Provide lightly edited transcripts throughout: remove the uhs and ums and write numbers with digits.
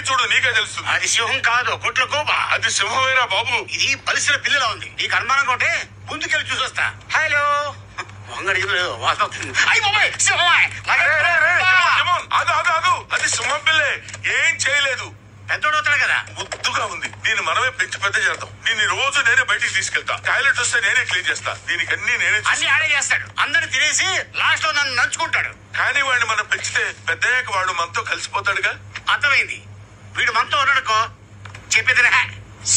చూడు నీకే తెలుస్తుంది. అది సింహం కాదు, గుట్ల గోబ. అది సింహమేరా బాబు. ఇది పలిసిన పిల్లలా ఉంది. నీకు అనుమానం ఉంటే ముందుకెళ్ళి చూసొస్తా. హలో అది సింహం పిల్లే, ఏం చేయలేదు. పెద్దోడవుతాడు కదా. ముద్దుగా ఉంది. దీన్ని మనమే పెంచి పెద్ద చేద్దాం. దీన్ని రోజు నేనే బయటికి తీసుకెళ్తా. టాయిలెట్ వస్తే నేనే క్లీన్ చేస్తా. దీనికి అన్ని నేనే అన్ని ఆడే చేస్తాడు. అందరిని తినేసి లాస్ట్ లో నన్ను నంచుకుంటాడు. కానీ వాడిని మనం పెంచితే పెద్దయ్యాక వాడు మనతో కలిసిపోతాడుగా. అర్థమైంది. వీడు మనతో ఉన్నాడుకో చెప్పేది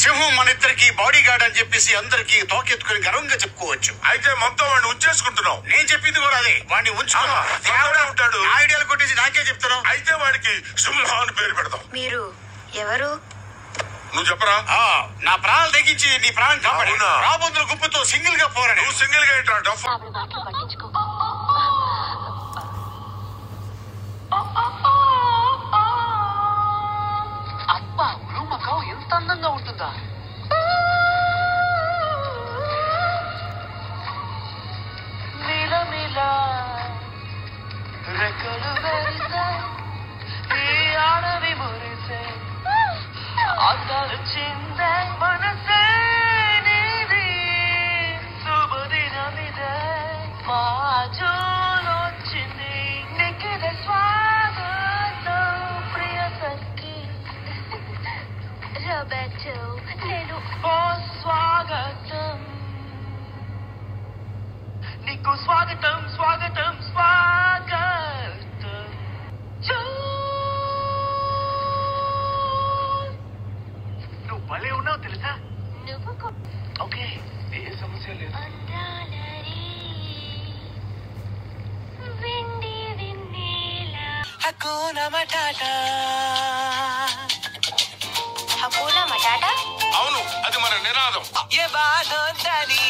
సింహం మన ఇద్దరికి బాడీ గార్డ్ అని చెప్పేసి అందరికి తోకెత్తుకుని గర్వంగా చెప్పుకోవచ్చు. అయితే మనతో వాడిని ఉంచేసుకుంటున్నాం. నేను చెప్పింది కూడా అదే. వాడిని ఉంచుకున్నా ఉంటాడు. ఐడియాలు కొట్టేసి నాకే చెప్తున్నావు. అయితే వాడికి సింహ అని పేరు పెడతాం. మీరు ఎవరు? నువ్వు చెప్పరా. నా ప్రాణాలు తెగించి నీ ప్రాణం కాపాడు. రాబోతుల గుంపుతో సింగిల్ గా పోరాడు. నువ్వు సింగిల్ గా ఏంట్రా డఫ్. అబ్బా ఉరుమకం ఎంత అందంగా ఉంటుందా. మిలమిలా రెక్కలు వెరిసే ఈ ఆడవి మురిసే అందాలు చిందే మనసే నీది శుభదినమిదే మా జోలొచ్చింది నీకిదే స్వాగతం ప్రియ సఖి రబెట్టు నేను ఓ స్వాగతం నీకు స్వాగతం స్వాగతం స్వాగతం. నువ్వు భలే ఉన్నావు తెలుసా. నువ్వు ఓకే ఏ సమస్య లేదు. వెండి వెన్నెల హక్కున మటాటా. హకునా మటాటా. అవును, అది మన నినాదం. ఏ బాధొద్దని